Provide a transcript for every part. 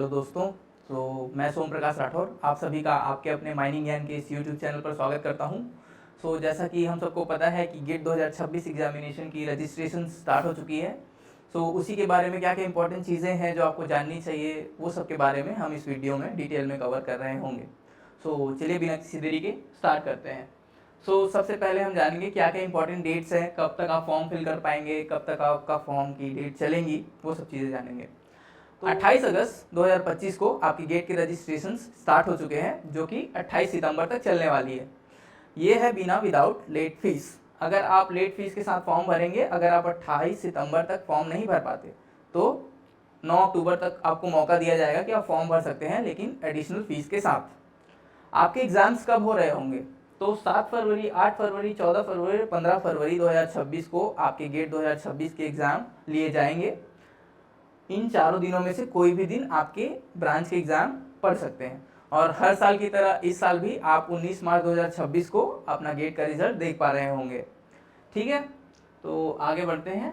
Hello दोस्तों, तो मैं सोम प्रकाश राठौर आप सभी का आपके अपने माइनिंग ज्ञान के इस यूट्यूब चैनल पर स्वागत करता हूं। जैसा कि हम सबको पता है कि गेट 2026 एग्जामिनेशन की रजिस्ट्रेशन स्टार्ट हो चुकी है। उसी के बारे में क्या क्या इंपॉर्टेंट चीज़ें हैं जो आपको जाननी चाहिए, वो सब के बारे में हम इस वीडियो में डिटेल में कवर कर रहे होंगे। चलिए बिना किसी देरी के स्टार्ट करते हैं। सबसे पहले हम जानेंगे क्या क्या इंपॉर्टेंट डेट्स हैं, कब तक आप फॉर्म फिल कर पाएंगे, कब तक आपका फॉर्म की डेट चलेंगी, वो सब चीज़ें जानेंगे। 28 अगस्त 2025 को आपकी गेट के रजिस्ट्रेशन स्टार्ट हो चुके हैं, जो कि 28 सितंबर तक चलने वाली है। ये है बिना विदाउट लेट फीस। अगर आप लेट फीस के साथ फॉर्म भरेंगे, अगर आप 28 सितंबर तक फॉर्म नहीं भर पाते तो 9 अक्टूबर तक आपको मौका दिया जाएगा कि आप फॉर्म भर सकते हैं, लेकिन एडिशनल फीस के साथ। आपके एग्जाम्स कब हो रहे होंगे? तो 7 फरवरी, 8 फरवरी, 14 फरवरी, 15 फरवरी 2026 को आपके गेट 2026 के एग्ज़ाम लिए जाएंगे। इन चारों दिनों में से कोई भी दिन आपके ब्रांच के एग्ज़ाम पढ़ सकते हैं, और हर साल की तरह इस साल भी आप 19 मार्च 2026 को अपना गेट का रिजल्ट देख पा रहे होंगे। ठीक है, तो आगे बढ़ते हैं।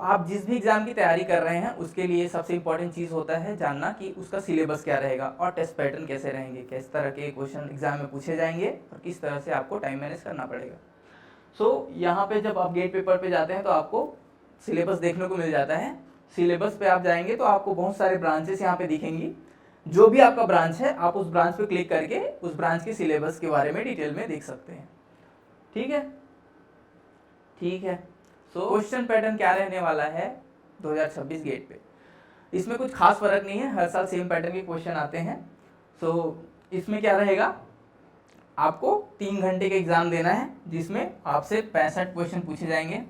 आप जिस भी एग्ज़ाम की तैयारी कर रहे हैं उसके लिए सबसे इम्पॉर्टेंट चीज़ होता है जानना कि उसका सिलेबस क्या रहेगा और टेस्ट पैटर्न कैसे रहेंगे, किस तरह के क्वेश्चन एग्जाम में पूछे जाएंगे और किस तरह से आपको टाइम मैनेज करना पड़ेगा। यहाँ पे जब आप गेट पेपर पे जाते हैं तो आपको सिलेबस देखने को मिल जाता है। सिलेबस पे आप जाएंगे तो आपको बहुत सारे ब्रांचेस यहाँ पे दिखेंगी। जो भी आपका ब्रांच है आप उस ब्रांच पे क्लिक करके उस ब्रांच के सिलेबस के बारे में डिटेल में देख सकते हैं। ठीक है, ठीक है। क्वेश्चन पैटर्न क्या रहने वाला है 2026 गेट पे? इसमें कुछ खास फर्क नहीं है, हर साल सेम पैटर्न के क्वेश्चन आते हैं। इसमें क्या रहेगा, आपको 3 घंटे का एग्जाम देना है, जिसमें आपसे 65 क्वेश्चन पूछे जाएंगे,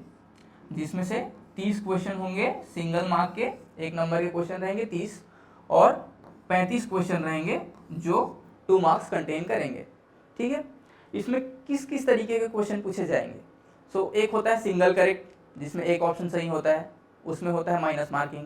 जिसमें से 30 क्वेश्चन होंगे सिंगल मार्क के, 1 नंबर के क्वेश्चन रहेंगे 30, और 35 क्वेश्चन रहेंगे जो 2 मार्क्स कंटेन करेंगे। ठीक है, इसमें किस किस तरीके के क्वेश्चन पूछे जाएंगे? एक होता है सिंगल करेक्ट, जिसमें एक ऑप्शन सही होता है, उसमें होता है माइनस मार्किंग।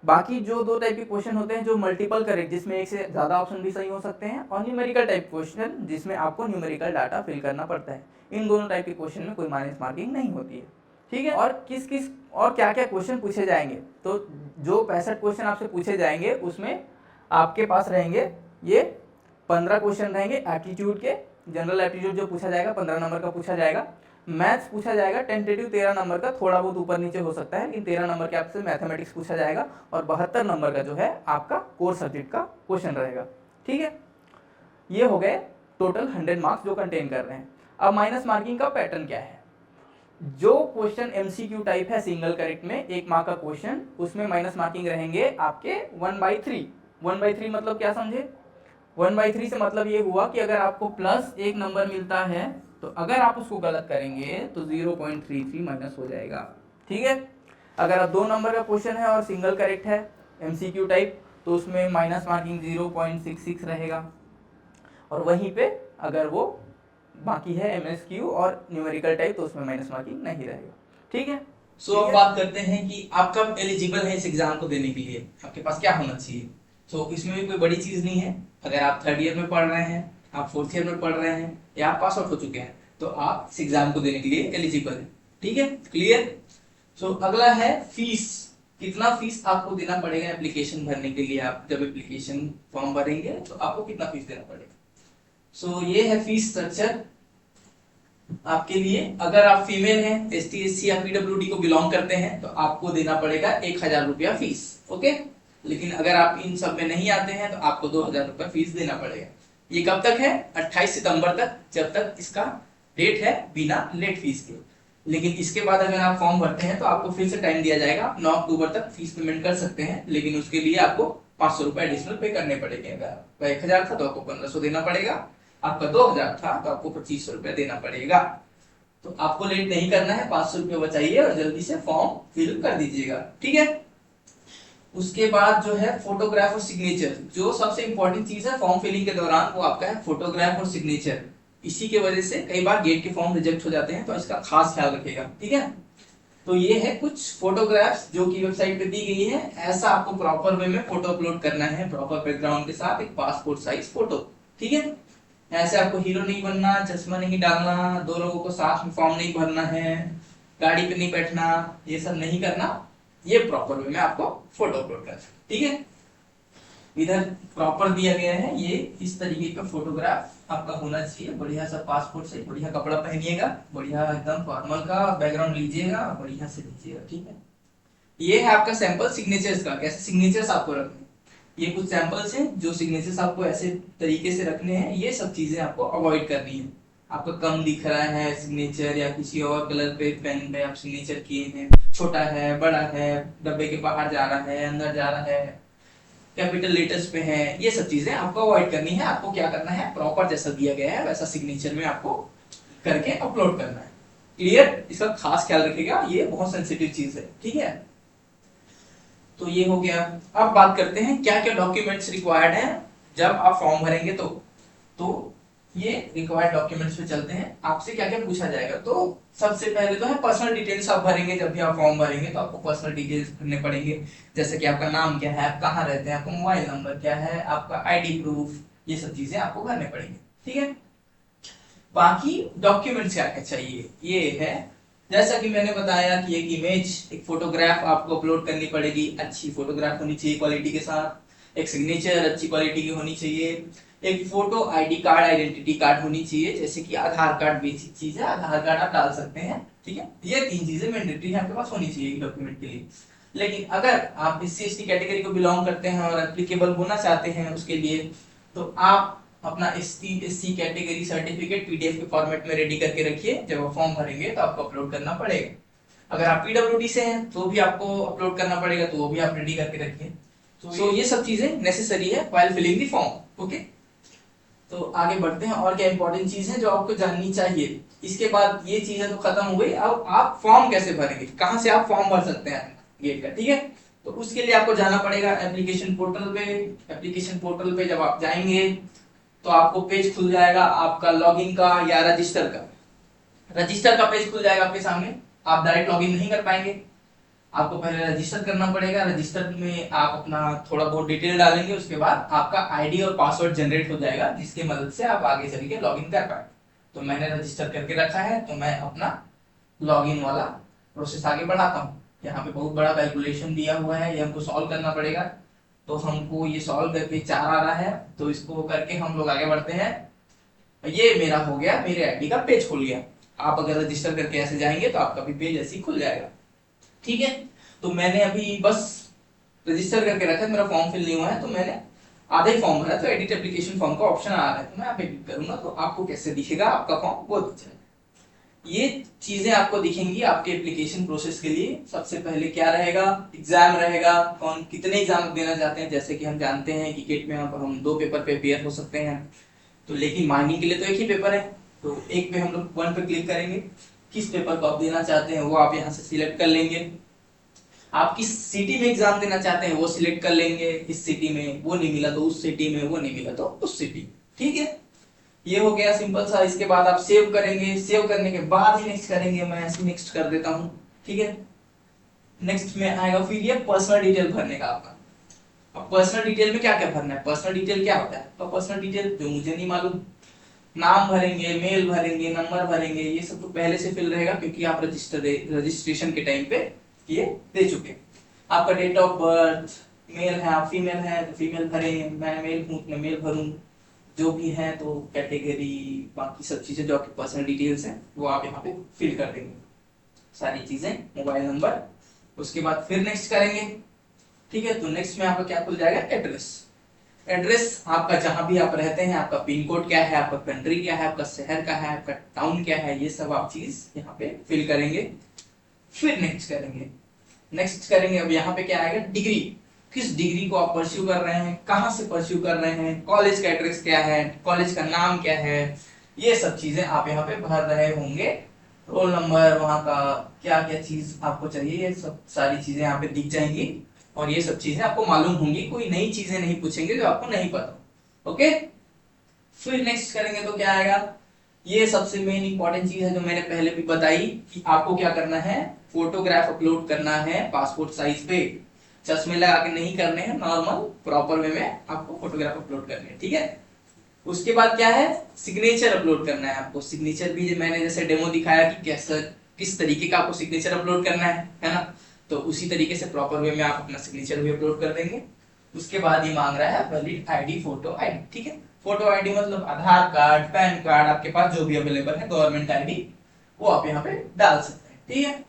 बाकी जो 2 टाइप के क्वेश्चन होते हैं, जो मल्टीपल करेक्ट, जिसमें एक से ज़्यादा ऑप्शन भी सही हो सकते हैं, और न्यूमेरिकल टाइप क्वेश्चन, जिसमें आपको न्यूमेरिकल डाटा फिल करना पड़ता है। इन दोनों टाइप के क्वेश्चन में कोई माइनस मार्किंग नहीं होती है। ठीक है, और किस किस और क्या क्या क्वेश्चन पूछे जाएंगे? तो जो 65 क्वेश्चन आपसे पूछे जाएंगे उसमें आपके पास रहेंगे ये 15 क्वेश्चन रहेंगे एप्टीट्यूड के। जनरल एप्टीट्यूड जो पूछा जाएगा 15 नंबर का पूछा जाएगा। मैथ्स पूछा जाएगा टेंटेटिव 13 नंबर का, थोड़ा बहुत ऊपर नीचे हो सकता है, लेकिन 13 नंबर के आपसे मैथमेटिक्स पूछा जाएगा, और 72 नंबर का जो है आपका कोर सब्जेक्ट का क्वेश्चन रहेगा। ठीक है, ये हो गए टोटल 100 मार्क्स जो कंटेन कर रहे हैं। अब माइनस मार्किंग का पैटर्न क्या है? जो क्वेश्चन एमसीक्यू टाइप है सिंगल करेक्ट में 1 मार्क का क्वेश्चन, उसमें माइनस मार्किंग रहेंगे आपके 1/3। 1/3 मतलब क्या समझे? 1/3 से मतलब ये हुआ कि अगर आपको +1 नंबर मिलता है तो अगर आप उसको गलत करेंगे तो 0.33 माइनस हो जाएगा। ठीक है, अगर आप 2 नंबर का क्वेश्चन है और सिंगल करेक्ट है एमसीक्यू टाइप, तो उसमें माइनस मार्किंग 0.66 रहेगा, और वहीं पे अगर वो बाकी है एमएसक्यू और न्यूमेरिकल टाइप तो उसमें माइनस मार्किंग नहीं रहेगा। ठीक है, अब बात करते हैं कि आप कब एलिजिबल है इस एग्जाम को देने के लिए, आपके पास क्या होना चाहिए। इसमें भी कोई बड़ी चीज नहीं है। अगर आप 3rd ईयर में पढ़ रहे हैं, आप 4th ईयर में पढ़ रहे हैं, या आप पास आउट हो चुके हैं, तो आप इस एग्जाम को देने के लिए एलिजिबल है। ठीक है, क्लियर। अगला है फीस। कितना फीस आपको देना पड़ेगा एप्लीकेशन भरने के लिए? आप जब एप्लीकेशन फॉर्म भरेंगे तो आपको कितना फीस देना पड़ेगा? ये है फीस स्ट्रक्चर आपके लिए। अगर आप फीमेल हैं, एसटी, एससी या पीडब्ल्यूडी को बिलोंग करते हैं, तो आपको देना पड़ेगा 1000 रुपया फीस। ओके, लेकिन अगर आप इन सब में नहीं आते हैं तो आपको 2000 रुपया फीस देना पड़ेगा। ये कब तक है? 28 सितंबर तक, जब तक इसका डेट है बिना लेट फीस के। लेकिन इसके बाद अगर आप फॉर्म भरते हैं तो आपको फिर से टाइम दिया जाएगा, 9 अक्टूबर तक फीस पेमेंट कर सकते हैं, लेकिन उसके लिए आपको 500 रुपए एडिशनल पे करने पड़ेंगे। अगर आपका 1000 था तो आपको 1500 देना पड़ेगा, आपका 2000 था तो आपको 2500 रुपया देना पड़ेगा। तो आपको लेट नहीं करना है, 500 रुपये बचाइए और जल्दी से फॉर्म फिल कर दीजिएगा। ठीक है, उसके बाद जो है फोटोग्राफ और सिग्नेचर, जो सबसे इंपॉर्टेंट चीज है फॉर्म फिलिंग के दौरान, वो आपका है फोटोग्राफ और सिग्नेचर। इसी के वजह से कई बार गेट के फॉर्म रिजेक्ट हो जाते हैं, तो इसका खास ख्याल रखिएगा। ठीक है, तो ये है कुछ फोटोग्राफ्स जो कि वेबसाइट पे दी गई है। ऐसा आपको प्रॉपर वे में फोटो अपलोड करना है, प्रॉपर बैकग्राउंड के साथ एक पासपोर्ट साइज फोटो। ठीक है, ऐसे आपको हीरो नहीं बनना, चश्मा नहीं डालना, 2 लोगों को साथ में फॉर्म नहीं भरना है, गाड़ी पे नहीं बैठना, ये सब नहीं करना। ये प्रॉपर वे में आपको फोटो अपलोड करना है, ठीक है। इधर प्रॉपर दिया गया है, ये इस तरीके का फोटोग्राफ आपका होना चाहिए, बढ़िया सा पासपोर्ट से, बढ़िया कपड़ा पहनिएगा, बढ़िया एकदम फॉर्मल का बैकग्राउंड लीजिएगा, बढ़िया से लीजिएगा, ठीक है। ये है आपका सैंपल सिग्नेचर्स का, कैसे सिग्नेचर्स आपको रखने, ये कुछ सैंपल्स हैं जो सिग्नेचर्स आपको ऐसे तरीके से रखने हैं, ये सब चीजें आपको अवॉइड करनी है। आपका कम दिख रहा है सिग्नेचर या किसी और कलर पे पेन पे आप सिग्नेचर किए हैं, छोटा है बड़ा है, डब्बे के बाहर जा रहा है अंदर जा रहा है, कैपिटल लेटर्स पे है, ये सब चीजें आपको अवॉइड करनी है। आपको क्या करना है, प्रॉपर जैसा दिया गया है वैसा सिग्नेचर में आपको करके अपलोड करना है। क्लियर, इसका खास ख्याल रखिएगा, ये बहुत सेंसिटिव चीज है, ठीक है। तो ये हो गया। अब बात करते हैं क्या क्या डॉक्यूमेंट्स रिक्वायर्ड हैं जब आप फॉर्म भरेंगे तो ये रिक्वायर्ड डॉक्यूमेंट्स पे चलते हैं। आपसे क्या क्या पूछा जाएगा, तो सबसे पहले तो है पर्सनल डिटेल्स आप भरेंगे, जब भी आप फॉर्म भरेंगे तो आपको पर्सनल डिटेल्स भरने पड़ेंगे, जैसे कि आपका नाम क्या है, आप कहाँ रहते हैं, आपका मोबाइल नंबर क्या है, आपका आईडी प्रूफ, ये सब चीजें आपको भरने पड़ेंगे, ठीक है। बाकी डॉक्यूमेंट्स क्या क्या चाहिए, ये है जैसा कि मैंने बताया कि एक इमेज, एक फोटोग्राफ आपको अपलोड करनी पड़ेगी, अच्छी फोटोग्राफ होनी चाहिए क्वालिटी के साथ, एक सिग्नेचर अच्छी क्वालिटी की होनी चाहिए, एक photo ID card, identity card होनी चाहिए, जैसे कि आधार कार्ड बेसिक चीज है, आधार कार्ड आप डाल सकते हैं, ठीक है। ये 3 चीजें मैंडेटरी है, आपके पास होनी चाहिए डॉक्यूमेंट के लिए। लेकिन अगर आप SC/ST कैटेगरी को बिलोंग करते हैं और एप्लीकेबल होना चाहते हैं उसके लिए, तो आप अपना SC कैटेगरी सर्टिफिकेट PDF के फॉर्मेट में रेडी करके रखिए, जब आप फॉर्म भरेंगे तो आपको अपलोड करना पड़ेगा। अगर आप PWD से हैं तो भी आपको अपलोड करना पड़ेगा, तो वो भी आप रेडी करके रखिए। तो ये सब चीजें नेसेसरी है while filling the form, okay. तो आगे बढ़ते हैं, और क्या इंपॉर्टेंट चीज है जो आपको जाननी चाहिए। इसके बाद ये चीजें तो खत्म हो गई, अब आप फॉर्म कैसे भरेंगे, कहां से आप फॉर्म भर सकते हैं गेट का, ठीक है। तो उसके लिए आपको जाना पड़ेगा एप्लीकेशन पोर्टल पे। एप्लीकेशन पोर्टल पे जब आप जाएंगे तो आपको पेज खुल जाएगा आपका लॉगिन का या रजिस्टर का पेज खुल जाएगा आपके सामने। आप डायरेक्ट लॉगिन नहीं कर पाएंगे, आपको पहले रजिस्टर करना पड़ेगा। रजिस्टर में आप अपना थोड़ा बहुत डिटेल डालेंगे, उसके बाद आपका आईडी और पासवर्ड जनरेट हो जाएगा, जिसकी मदद से आप आगे चल के लॉगिन कर पाए। तो मैंने रजिस्टर करके रखा है, तो मैं अपना लॉगिन वाला प्रोसेस आगे बढ़ाता हूँ। यहाँ पे बहुत बड़ा कैलकुलेशन दिया हुआ है, ये हमको सॉल्व करना पड़ेगा। तो हमको ये सॉल्व करके 4 आ रहा है, तो इसको करके हम लोग आगे बढ़ते हैं। ये मेरा हो गया, मेरे आईडी का पेज खुल गया। आप अगर रजिस्टर करके ऐसे जाएंगे तो आपका भी पेज ऐसे ही खुल जाएगा, ठीक है। तो मैंने अभी बस रजिस्टर करके रखा है, मेरा फॉर्म फिल नहीं हुआ है, तो मैंने आधा ही फॉर्म भरा, तो एडिट एप्लीकेशन फॉर्म का ऑप्शन आ रहा है, तो मैं आप एडिट करूंगा तो आपको कैसे दिखेगा आपका फॉर्म, वो दिख जाएगा। ये चीजें आपको दिखेंगी आपके एप्लीकेशन प्रोसेस के लिए। सबसे पहले क्या रहेगा, एग्जाम रहेगा, कौन कितने एग्जाम देना चाहते हैं। जैसे कि हम जानते हैं कि गेट में हम 2 पेपर पे अपेयर हो सकते हैं, तो लेकिन मार्किंग के लिए तो एक ही पेपर है, तो एक पे हम लोग 1 पे क्लिक करेंगे। किस पेपर को आप देना चाहते हैं वो आप यहाँ से सिलेक्ट कर लेंगे। आप किस सिटी में एग्जाम देना चाहते हैं वो सिलेक्ट कर लेंगे, इस सिटी में वो नहीं मिला तो उस सिटी में, वो नहीं मिला तो उस सिटी, ठीक है। ये हो गया सिंपल सा। इसके बाद आप सेव करेंगे, सेव करने के बाद ही नेक्स्ट करेंगे, मैं ऐसे नेक्स्ट कर देता हूँ, ठीक है। नेक्स्ट में आएगा फिर ये पर्सनल डिटेल भरने का आपका। अब पर्सनल डिटेल में क्या क्या भरना है, पर्सनल डिटेल क्या होता है, तो पर्सनल डिटेल जो मुझे नहीं मालूम, नाम भरेंगे, मेल भरेंगे, नंबर भरेंगे, ये सब तो पहले से फिल रहेगा क्योंकि आप रजिस्ट्रेशन के टाइम पे ये दे चुके। आपका डेट ऑफ बर्थ, मेल है आप फीमेल है तो फीमेल भरें, मैं मेल हूँ तो मेल भरूं, जो भी है तो कैटेगरी, बाकी सब चीजें जो आपकी पर्सनल डिटेल्स हैं वो आप यहाँ पे फिल कर देंगे, सारी चीजें, मोबाइल नंबर। उसके बाद फिर नेक्स्ट करेंगे, ठीक है। तो नेक्स्ट में आपका क्या खुल जाएगा, एड्रेस। एड्रेस आपका जहां भी आप रहते हैं, आपका पिन कोड क्या है, आपका कंट्री क्या है, आपका शहर का है, आपका टाउन क्या है, ये सब आप चीज यहाँ पे फिल करेंगे। फिर नेक्स्ट करेंगे। अब यहाँ पे क्या आएगा, डिग्री, किस डिग्री को आप परस्यू कर रहे हैं, कहाँ से परस्यू कर रहे हैं, कॉलेज का एड्रेस क्या है, कॉलेज का नाम क्या है, ये सब चीजें आप यहाँ पे भर रहे होंगे। रोल नंबर, वहाँ का क्या क्या चीज आपको चाहिए, ये सब सारी चीजें यहाँ पे दिख जाएंगी और ये सब चीजें आपको मालूम होंगी, कोई नई चीजें नहीं पूछेंगे जो आपको नहीं पता, ओके। फिर नेक्स्ट करेंगे तो क्या आएगा, ये सबसे मेन इंपॉर्टेंट चीज है जो मैंने पहले भी बताई कि आपको क्या करना है, फोटोग्राफ अपलोड करना है पासपोर्ट साइज पे, चश्मे लगा के नहीं करने हैं, नॉर्मल प्रॉपर वे में आपको फोटोग्राफ अपलोड करने हैं, ठीक है। उसके बाद क्या है, सिग्नेचर अपलोड करना है आपको। सिग्नेचर भी मैंने जैसे डेमो दिखाया कि कैसे किस तरीके का आपको सिग्नेचर अपलोड करना है ना। तो उसी तरीके से प्रॉपर वे में आप अपना सिग्नेचर भी अपलोड कर देंगे। उसके बाद ये मांग रहा है वैलिड आईडी, फोटो आईडी, ठीक है। फोटो आईडी मतलब आधार कार्ड, पैन कार्ड, आपके पास जो भी अवेलेबल है, गवर्नमेंट आईडी, वो आप यहाँ पे डाल सकते हैं, ठीक है।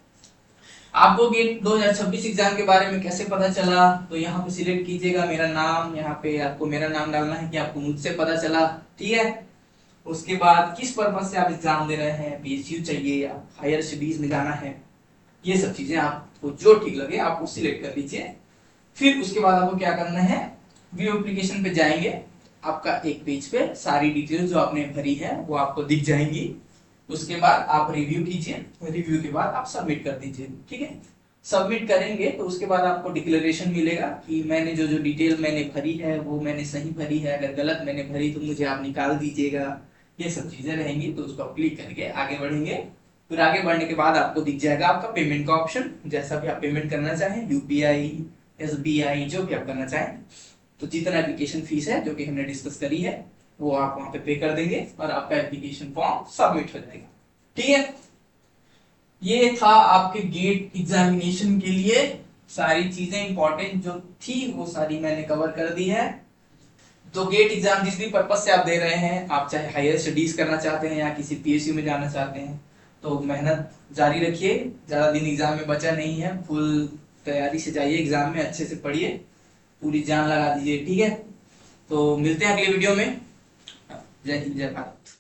आपको गेट 2026 एग्जाम के बारे में कैसे पता चला, तो यहाँ पे सिलेक्ट कीजिएगा मेरा नाम, यहाँ पे आपको मेरा नाम डालना है कि आपको मुझसे पता चला, ठीक है। उसके बाद किस पर्पज से आप एग्जाम दे रहे हैं, पीएसयू चाहिए या हायर स्टडीज में जाना है, ये सब चीजें आपको जो ठीक लगे आपको सिलेक्ट कर लीजिए। फिर उसके बाद आपको क्या करना है, व्यू एप्लीकेशन पे जाएंगे, आपका एक पेज पे सारी डिटेल्स जो आपने भरी है वो आपको दिख जाएंगी। उसके बाद आप रिव्यू कीजिए, रिव्यू के बाद आप सबमिट कर दीजिए, ठीक है। सबमिट करेंगे तो उसके बाद आपको डिक्लेरेशन मिलेगा कि मैंने जो जो डिटेल मैंने भरी है वो मैंने सही भरी है, अगर गलत मैंने भरी तो मुझे आप निकाल दीजिएगा, ये सब चीजें रहेंगी। तो उसको क्लिक करके आगे बढ़ेंगे। फिर आगे बढ़ने के बाद आपको दिख जाएगा आपका पेमेंट का ऑप्शन, जैसा भी आप पेमेंट करना चाहें, यूपीआई, एसबीआई, जो भी आप करना चाहें। तो जितना एप्लीकेशन फीस है जो कि हमने डिस्कस करी है वो आप वहां पे कर देंगे और आपका एप्लीकेशन फॉर्म सबमिट हो जाएगा, ठीक है। ये था आपके गेट एग्जामिनेशन के लिए, सारी चीजें इंपॉर्टेंट जो थी वो सारी मैंने कवर कर दी है। तो गेट एग्जाम जिस भी पर्पज से आप दे रहे हैं, आप चाहे हायर स्टडीज करना चाहते हैं या किसी पीएसयू में जाना चाहते हैं, तो मेहनत जारी रखिए, ज्यादा दिन एग्जाम में बचा नहीं है, फुल तैयारी से जाइए एग्जाम में, अच्छे से पढ़िए, पूरी जान लगा दीजिए, ठीक है। तो मिलते हैं अगले वीडियो में। जय हिंद, जय भारत।